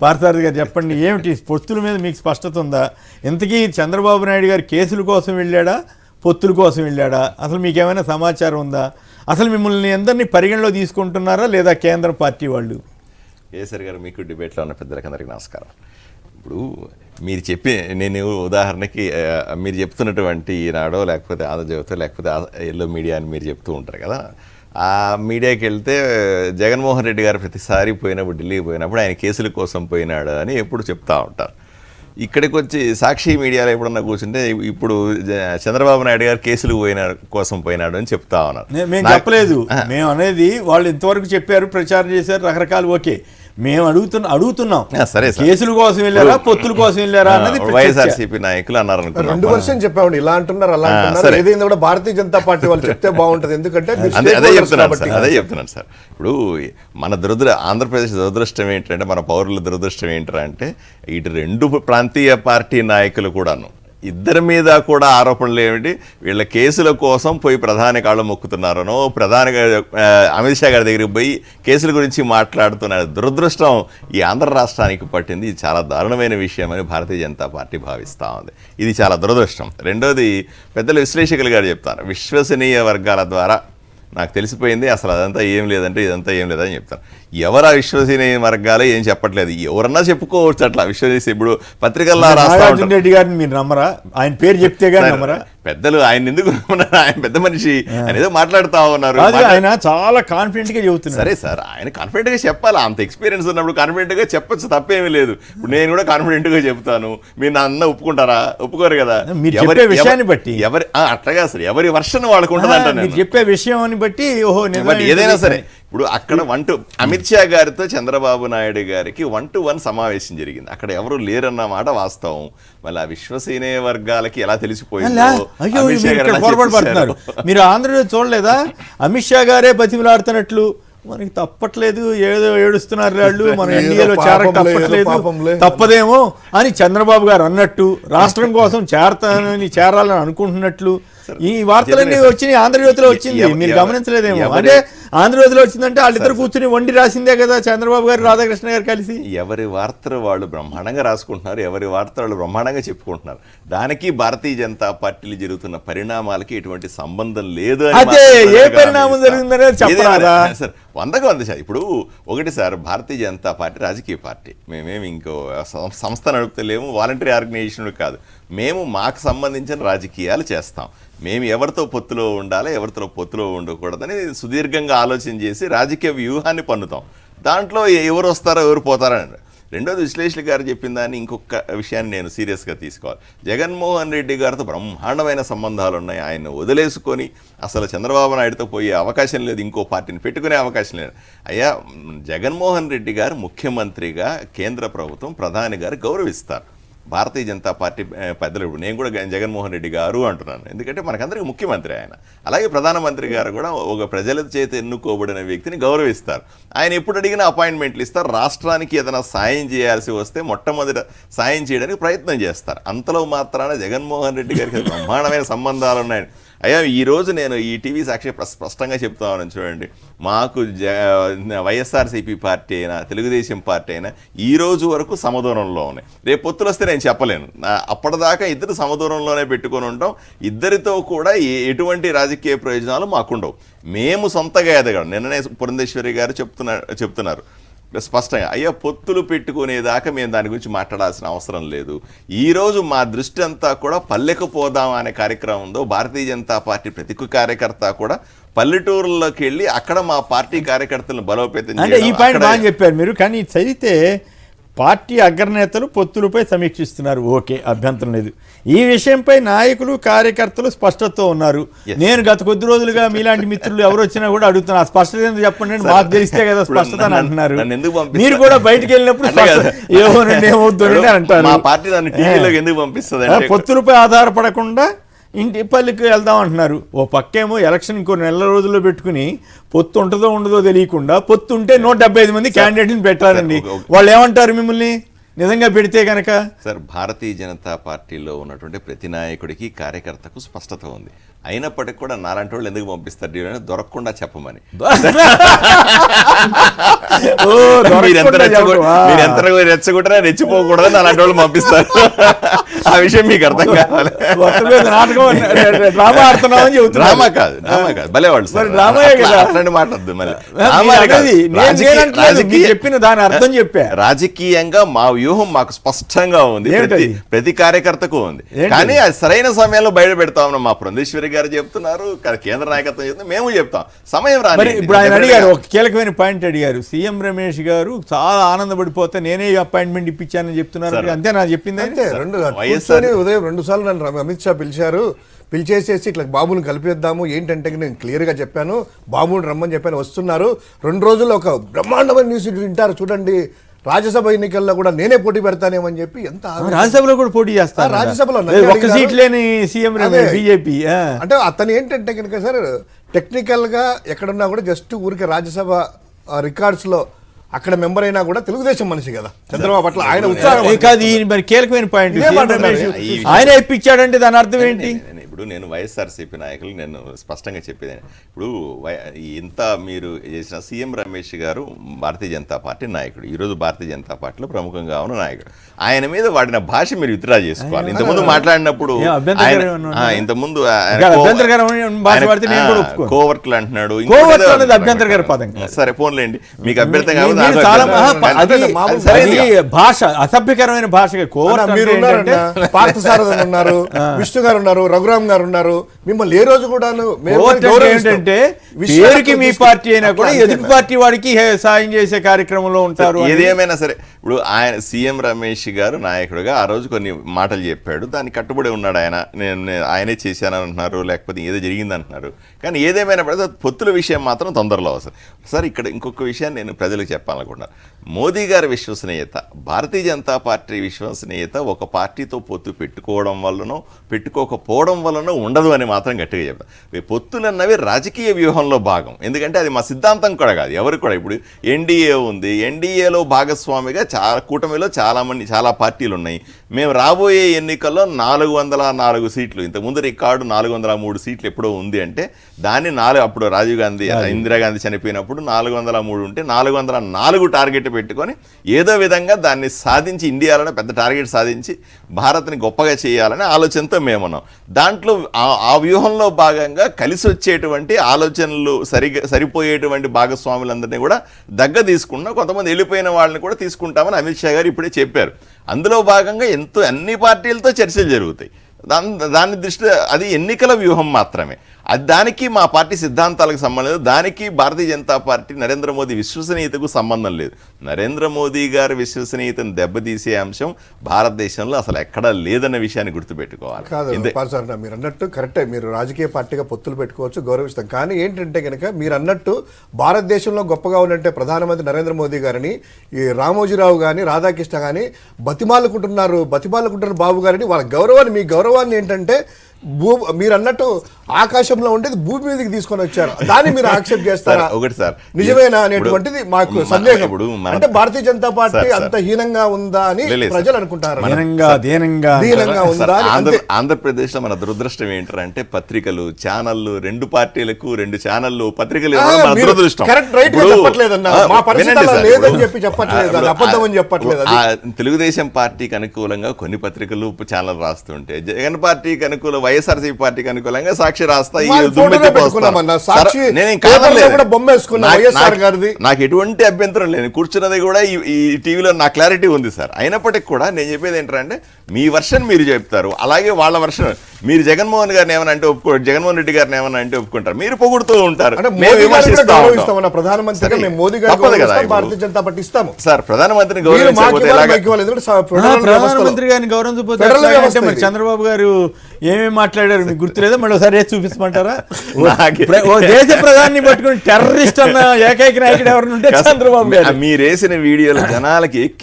పార్థసారథి గారు చెప్పండి, ఏమిటి పొత్తుల మీద మీకు స్పష్టత ఉందా? ఇంతకీ చంద్రబాబు నాయుడు గారు కేసుల కోసం వెళ్ళాడా, పొత్తుల కోసం వెళ్ళాడా? అసలు మీకేమైనా సమాచారం ఉందా? అసలు మిమ్మల్ని అందరినీ పరిగణలో తీసుకుంటున్నారా లేదా కేంద్ర పార్టీ వాళ్ళు? కేసరి గారు, మీకు డిబేట్లో ఉన్న పెద్దలకందరికీ నమస్కారం. ఇప్పుడు మీరు చెప్పి, నేను ఉదాహరణకి మీరు చెప్తున్నటువంటి ఈనాడో లేకపోతే ఆంధ్రజ్యోతో లేకపోతే ఎల్లో మీడియా అని మీరు చెప్తూ ఉంటారు కదా, ఆ మీడియాకి వెళ్తే జగన్మోహన్ రెడ్డి గారు ప్రతిసారి పోయినప్పుడు, ఢిల్లీకి పోయినప్పుడు ఆయన కేసుల కోసం పోయినాడు అని ఎప్పుడు చెప్తూ ఉంటారు. ఇక్కడికి వచ్చి సాక్షి మీడియాలో ఎప్పుడన్నా కూర్చుంటే ఇప్పుడు చంద్రబాబు నాయుడు గారు కేసులు కోసం పోయినాడు అని చెప్తా ఉన్నారు. మేము చెప్పలేదు, మేము అనేది వాళ్ళు ఇంతవరకు చెప్పారు, ప్రచారం చేశారు, రకరకాలు. ఓకే, మేము అడుగుతున్నాం సరే, కేసుల కోసం వెళ్ళారా, పొత్తుల కోసం వెళ్ళారా అన్నది వైఎస్ఆర్సీపీ నాయకులు అన్నారు అనుకున్నాం. 2% చెప్పామండి, ఇలా అంటున్నారు అలా అంటున్నారు. ఏదైనా కూడా భారతీయ జనతా పార్టీ వాళ్ళు చెప్తే బాగుంటుంది. ఎందుకంటే అదే చెప్తున్నాను సార్. ఇప్పుడు మన ఆంధ్రప్రదేశ్ దురదృష్టం ఏంటంటే, మన పౌరుల దురదృష్టం ఏంటంటే, ఇటు రెండు ప్రాంతీయ పార్టీ నాయకులు కూడాను ఇద్దరి మీద కూడా ఆరోపణలు ఏమిటి, వీళ్ళ కేసుల కోసం పోయి ప్రధాని కాళ్ళు మొక్కుతున్నారనో, ప్రధాని అమిత్ షా గారి దగ్గరికి పోయి కేసుల గురించి మాట్లాడుతున్నారు. దురదృష్టం ఈ ఆంధ్ర రాష్ట్రానికి పట్టింది. ఇది చాలా దారుణమైన విషయం అని భారతీయ జనతా పార్టీ భావిస్తూ ఉంది. ఇది చాలా దురదృష్టం. రెండోది, పెద్దల విశ్లేషకులు గారు చెప్తాను, విశ్వసనీయ వర్గాల ద్వారా నాకు తెలిసిపోయింది అసలు అదంతా ఏం లేదంటే ఇదంతా ఏం లేదని చెప్తాను. ఎవరు విశ్వసనీయ వర్గాలు ఏం చెప్పట్లేదు, ఎవరన్నా చెప్పుకోవచ్చు అట్లా విశ్వసనీయ. ఇప్పుడు పత్రికల్లో నాగార్జున రెడ్డి గారిని మీరు నమ్మరా? ఆయన పేరు చెప్తే గానీ నమ్మరా? పెద్దలు ఆయన ఎందుకు నమ్మన్నారు? ఆయన పెద్ద మనిషి, ఆయన ఏదో మాట్లాడుతూ ఉన్నారు. ఆయన చాలా కాన్ఫిడెంట్ గా చెబుతున్నారు. సరే సార్, ఆయన కాన్ఫిడెంట్ గా చెప్పాలి. అంత ఎక్స్పీరియన్స్ ఉన్నప్పుడు కాన్ఫిడెంట్ గా చెప్పచ్చు, తప్పేమీ లేదు. ఇప్పుడు నేను కూడా కాన్ఫిడెంట్ గా చెప్తాను, మీరు నా అన్న ఒప్పుకుంటారా? ఒప్పుకోరు కదా. ఎవరి విషయాన్ని బట్టి, ఎవరి అట్లాగా సార్, ఎవరి వర్షన్ వాళ్ళకుంటుంది అంట. చెప్పే విషయం బట్టి ఏదైనా సరే. ఇప్పుడు అక్కడ అమిత్ షా గారితో చంద్రబాబు నాయుడు గారికి 1-to-1 సమావేశం జరిగింది. అక్కడ ఎవరు లేరన్న మాట వాస్తవం. మళ్ళీ ఆ విశ్వసనీయ వర్గాలకి ఎలా తెలిసిపోయిందో పడుతున్నారు. మీరు ఆంధ్రప్రదేశ్ చూడలేదా? అమిత్ షా గారే బతిమలాడుతున్నట్లు మనకి తప్పట్లేదు, ఏదో ఏడుస్తున్నారు వాళ్ళు, మన ఎన్డీఏలో చేరక తప్పట్లేదు, తప్పదేమో అని చంద్రబాబు గారు అన్నట్టు, రాష్ట్రం కోసం చేరాలని అనుకుంటున్నట్లు ఈ వార్తలన్నీ వచ్చినాయి. ఆంధ్రజ్యోతిలో వచ్చింది, మీరు గమనించలేదేమో. అంటే ఆంధ్రజ్యోతిలో వచ్చిందంటే వాళ్ళిద్దరు కూర్చుని వండి రాసిందే కదా చంద్రబాబు గారు, రాధాకృష్ణ గారు కలిసి. ఎవరి వార్తలు వాళ్ళు బ్రహ్మాండంగా రాసుకుంటున్నారు, ఎవరి వార్తలు వాళ్ళు బ్రహ్మాండంగా చెప్పుకుంటున్నారు. దానికి భారతీయ జనతా పార్టీలు జరుగుతున్న పరిణామాలకి ఎటువంటి సంబంధం లేదు. అదే ఏ పరిణామం జరిగిందనేది చెప్పరాదా సార్? 100% సార్. ఇప్పుడు ఒకటి సార్, భారతీయ జనతా పార్టీ రాజకీయ పార్టీ. మేమేమి ఇంకో సంస్థ నడుపుతలేము, వాలంటరీ ఆర్గనైజేషన్ కాదు. మేము మాకు సంబంధించిన రాజకీయాలు చేస్తాం. మేము ఎవరితో పొత్తులో ఉండాలి, ఎవరితో పొత్తులో ఉండకూడదని సుదీర్ఘంగా ఆలోచన చేసి రాజకీయ వ్యూహాన్ని పన్నుతాం. దాంట్లో ఎవరు వస్తారో ఎవరు పోతారని. రెండోది, విశ్లేషకులు గారు చెప్పిన దాన్ని ఇంకొక విషయాన్ని నేను సీరియస్గా తీసుకోవాలి. జగన్మోహన్ రెడ్డి గారితో బ్రహ్మాండమైన సంబంధాలు ఉన్నాయి. ఆయన వదిలేసుకొని అసలు చంద్రబాబు నాయుడుతో పోయే అవకాశం లేదు, ఇంకో పార్టీని పెట్టుకునే అవకాశం లేదు. అయ్యా, జగన్మోహన్ రెడ్డి గారు ముఖ్యమంత్రిగా కేంద్ర ప్రభుత్వం, ప్రధాని గారు గౌరవిస్తారు. భారతీయ జనతా పార్టీ పెద్దలు, ఇప్పుడు నేను కూడా జగన్మోహన్ రెడ్డి గారు అంటున్నాను, ఎందుకంటే మనకందరికీ ముఖ్యమంత్రి ఆయన. అలాగే ప్రధానమంత్రి గారు కూడా ఒక ప్రజల చేత ఎన్నుకోబడిన వ్యక్తిని గౌరవిస్తారు. ఆయన ఎప్పుడు అడిగినా అపాయింట్మెంట్లు ఇస్తారు. రాష్ట్రానికి ఏదైనా సాయం చేయాల్సి వస్తే మొట్టమొదటి సాయం చేయడానికి ప్రయత్నం చేస్తారు. అంతలో మాత్రాన జగన్మోహన్ రెడ్డి గారికి బ్రహ్మాండమైన సంబంధాలు ఉన్నాయి. అయ్యా, ఈరోజు నేను ఈ టీవీ సాక్షి స్పష్టంగా చెప్తామని చూడండి, మాకు వైఎస్ఆర్సీపీ పార్టీ అయినా తెలుగుదేశం పార్టీ అయినా ఈ రోజు వరకు సమదూరంలో ఉన్నాయి. రేపు పొత్తులు వస్తే నేను చెప్పలేను. అప్పటిదాకా ఇద్దరు సమదూరంలోనే పెట్టుకొని ఉంటాం. ఇద్దరితో కూడా ఎటువంటి రాజకీయ ప్రయోజనాలు మాకుండవు. మేము సొంతగా ఎదగడం. నిన్ననే పురంధేశ్వరి గారు చెప్తున్నారు స్పష్టంగా, అయ్యా పొత్తులు పెట్టుకునేదాకా మేము దాని గురించి మాట్లాడాల్సిన అవసరం లేదు. ఈరోజు మా దృష్టి అంతా కూడా పల్లెకు పోదాం అనే కార్యక్రమంలో భారతీయ జనతా పార్టీ ప్రతి కార్యకర్త కూడా పల్లెటూరులోకి వెళ్ళి అక్కడ మా పార్టీ కార్యకర్తలను బలోపేతం చేయడం. ఈ పాయింట్ బాగా చెప్పారు మీరు. కానీ చదివితే పార్టీ అగ్రనేతలు పొత్తులపై సమీక్షిస్తున్నారు, ఓకే, అభ్యంతరం లేదు. ఈ విషయంపై నాయకులు కార్యకర్తలు స్పష్టతతో ఉన్నారు. నేను గత కొద్ది రోజులుగా మీలాంటి మిత్రులు ఎవరు వచ్చినా కూడా అడుగుతున్నా, స్పష్టత ఎందుకు చెప్పండి, మాకు తెలిస్తే కదా స్పష్టత అని అంటున్నారు. మీరు కూడా బయటకు వెళ్ళినప్పుడు ఏమవుతుందని అంటారు. పొత్తులపై ఆధారపడకుండా ఇంటి పల్లికి వెళ్దాం అంటున్నారు. ఓ పక్కేమో ఎలక్షన్ ఇంకో నెల రోజుల్లో పెట్టుకుని పొత్తు ఉంటుందో ఉండదో తెలియకుండా, పొత్తు ఉంటే 175 మంది క్యాండిడేట్ని పెట్టారండి. వాళ్ళు ఏమంటారు మిమ్మల్ని? నిజంగా పెడితే గనక సార్ భారతీయ జనతా పార్టీలో ఉన్నటువంటి ప్రతి నాయకుడికి కార్యకర్తకు స్పష్టత ఉంది. అయినప్పటికీ కూడా నాలాంటి వాళ్ళు ఎందుకు పంపిస్తారు ఢిల్లీ అని దొరకకుండా చెప్పమని. మీరు ఎంత రెచ్చగొట్టినా రెచ్చిపోకూడదని అలాంటి వాళ్ళు పంపిస్తారు. ఆ విషయం మీకు అర్థం కావాలి. డ్రామా కాదు భలే వాళ్ళు సార్, అట్లాంటి మాట్లాడద్దు. చెప్పిన దాని అర్థం చెప్పా. రాజకీయంగా మా వ్యూహం మాకు స్పష్టంగా ఉంది, ప్రతి కార్యకర్తకు ఉంది. కానీ అది సరైన సమయంలో బయట పెడతామని మా పురంధేశ్వరి గారు చెప్తున్నారు, కేంద్ర నాయకత్వం చెప్తున్నారు, మేము చెప్తాం. సమయం రాని. ఇప్పుడు ఆయన అడిగారు, ఒక కీలకమైన పాయింట్ అడిగారు. సీఎం రమేష్ గారు చాలా ఆనందపడిపోతే నేనే అపాయింట్మెంట్ ఇప్పించానని చెప్తున్నారు. అంతే నా చెప్పింది. అంతే. ఉదయం 2 సార్లు నన్ను అమిత్ షా పిలిచేసేసి ఇట్లా బాబుని కలిపేద్దాము ఏంటంటే నేను క్లియర్గా చెప్పాను, బాబుని రమ్మని చెప్పాను, వస్తున్నారు. 2 రోజుల్లో ఒక బ్రహ్మాండమైన న్యూస్ వింటారు చూడండి. రాజ్యసభ ఎన్నికల్లో కూడా నేనే పోటీ పెడతానేమని చెప్పి ఎంత రాజ్యసభలో కూడా పోటీ చేస్తారు. రాజ్యసభలో ఒక సీట్ లేని సీఎం బీజేపీ. అంటే అతను ఏంటంటే కనుక సార్ టెక్నికల్ గా ఎక్కడున్నా కూడా జస్ట్ ఊరికి రాజ్యసభ రికార్డ్స్ లో అక్కడ మెంబర్ అయినా కూడా తెలుగుదేశం మనిషి కదా చంద్రబాబు పట్ల ఆయన ఉత్సాహం కాదు. మరి కీలకమైన పాయింట్ ఆయన ఇప్పించాడంటే దాని అర్థం ఏంటి? ఇప్పుడు నేను వైఎస్ఆర్సీపీ నాయకులు నేను స్పష్టంగా చెప్పేది, ఇప్పుడు ఇంత మీరు చేసిన సీఎం రమేష్ గారు భారతీయ జనతా పార్టీ నాయకుడు, ఈరోజు భారతీయ జనతా పార్టీలో ప్రముఖంగా ఉన్న నాయకుడు. ఆయన మీద వాడిన భాష మీరు విత్డ్రా చేసుకోవాలి. ఇంతకుముందు మాట్లాడినప్పుడు ఇంతకుముందు కోవర్ట్లు అంటున్నాడు, అభ్యంతరకర పదం. సరే పోన్లేండి, మీకు అభ్యంతరం భాష అసభ్యకరమైన భాష. పార్థసారథి ఉన్నారు, విష్ణు గారు ఉన్నారు, రఘురామ్ గారు ఉన్నారు. మిమ్మల్ని ఏ రోజు కూడా ఏంటంటే పేరుకి మీ పార్టీ అయినా కూడా ఎదుటి పార్టీ వాడికి సాయం చేసే కార్యక్రమంలో ఉంటారు. ఏదేమైనా సరే ఇప్పుడు ఆయన సీఎం రమేష్ గారు నాయకుడుగా ఆ రోజు కొన్ని మాటలు చెప్పాడు, దానికి కట్టుబడి ఉన్నాడు ఆయన. ఆయనే చేశానని అంటున్నారు, లేకపోతే ఏదో జరిగింది అంటున్నారు. కానీ ఏదేమైనా పొత్తుల విషయం మాత్రం తొందరలో వస్తుంది. సార్ ఇక్కడ ఇంకొక విషయాన్ని నేను ప్రజలకు చెప్పాలనుకున్నాను. మోదీ గారి విశ్వసనీయత, భారతీయ జనతా పార్టీ విశ్వసనీయత ఒక పార్టీతో పొత్తు పెట్టుకోవడం వల్లనో పెట్టుకోకపోవడం వల్లనో ఉండదు అని మాత్రం గట్టిగా చెప్తాను. పొత్తులు అన్నవి రాజకీయ వ్యూహంలో భాగం. ఎందుకంటే అది మా సిద్ధాంతం కూడా కాదు ఎవరికి కూడా. ఇప్పుడు ఎన్డీఏ ఉంది, ఎన్డీఏలో భాగస్వామిగా కూటమిలో చాలా పార్టీలు ఉన్నాయి. మేము రాబోయే ఎన్నికల్లో 404 సీట్లు, ఇంతకుముందు రికార్డు 403 సీట్లు ఎప్పుడో ఉంది అంటే దాన్ని అప్పుడు రాజీవ్ గాంధీ ఇందిరాగాంధీ చనిపోయినప్పుడు 403 ఉంటే 404 టార్గెట్ పెట్టుకొని ఏదో విధంగా దాన్ని సాధించి ఇండియాలోనే పెద్ద టార్గెట్ సాధించి భారత్ని గొప్పగా చేయాలనే ఆలోచనతో మేమున్నాం. దాంట్లో ఆ వ్యూహంలో భాగంగా కలిసి వచ్చేటువంటి ఆలోచనలు సరిపోయేటువంటి భాగస్వాములందరినీ కూడా తీసుకున్నా, కొంతమంది వెళ్ళిపోయిన వాళ్ళని కూడా తీసుకుంటామని అమిత్ షా గారు ఇప్పుడే చెప్పారు. అందులో భాగంగా అన్ని పార్టీలతో చర్చలు జరుగుతాయి. దాని దృష్టి అది ఎన్నికల వ్యూహం మాత్రమే. దానికి మా పార్టీ సిద్ధాంతాలకు సంబంధం లేదు, దానికి భారతీయ జనతా పార్టీ నరేంద్ర మోదీ విశ్వసనీయతకు సంబంధం లేదు. నరేంద్ర మోదీ గారి విశ్వసనీయతను దెబ్బతీసే అంశం భారతదేశంలో అసలు ఎక్కడా లేదన్న విషయాన్ని గుర్తుపెట్టుకోవాలి. మీరు అన్నట్టు కరెక్టే, మీరు రాజకీయ పార్టీగా పొత్తులు పెట్టుకోవచ్చు, గౌరవిస్తాం. కానీ ఏంటంటే కనుక మీరు అన్నట్టు భారతదేశంలో గొప్పగా ఉన్నట్టే ప్రధానమంత్రి నరేంద్ర మోదీ గారిని ఈ రామోజీరావు కానీ రాధాకృష్ణ కానీ బతిమాలుకుంటున్నారు బాబు గారిని. వాళ్ళ గౌరవాన్ని, మీ గౌరవాన్ని ఏంటంటే మీరు అన్నట్టు ఆకాశంలో ఉండేది భూమి మీదకి తీసుకొని వచ్చారు, దాన్ని మీరు యాక్సెప్ట్ చేస్తారా? ఒకటి సార్, నిజమేనా అనేటువంటిది మాకు సందేహం. అంటే భారతీయ జనతా పార్టీ అంత హీనంగా ఉందా అని ప్రజలు అనుకుంటారు. ఆంధ్రప్రదేశ్ లో మన దురదృష్టం ఏంటంటే పత్రికలు, ఛానళ్లు, 2 పార్టీలకు 2 ఛానళ్లు, పత్రికలు దురదృష్టం. తెలుగుదేశం పార్టీకి అనుకూలంగా కొన్ని పత్రికలు ఛానల్ రాస్తుంటే, జగన్ పార్టీకి అనుకూలం, వైఎస్ఆర్సీపీ పార్టీకి అనుకూలంగా సాక్షి రాస్తాయి. నాకు ఎటువంటి అభ్యంతరం లేదు, కూర్చున్నది కూడా ఈ టీవీలో నా క్లారిటీ ఉంది సార్. అయినప్పటికీ కూడా నేను చెప్పేది ఏంటంటే మీ వర్షన్ మీరు చెప్తారు, అలాగే వాళ్ళ వర్షన్. మీరు జగన్మోహన్ గారిని ఏమన్నా అంటే ఒప్పుకోండి, జగన్మోహన్ రెడ్డి గారిని ఏమన్నా అంటే ఒప్పుకుంటారు, మీరు పొగుడుతూ ఉంటారు. భారతీయ జనతా పార్టీ ఇస్తాము సార్. ప్రధానమంత్రిని గౌరవించకపోతే చంద్రబాబు గారు ఏమేమి మాట్లాడారు మీకు గుర్తులేదా? మళ్ళీ ఒకసారి చూపించమంటారా? దేశ ప్రధాని పట్టుకుని టెర్రరిస్ట్ అన్న ఏకైక నాయకుడు ఎవరు ఉంటే చంద్రబాబు గారు. మీరేసిన వీడియోలు జనాలకి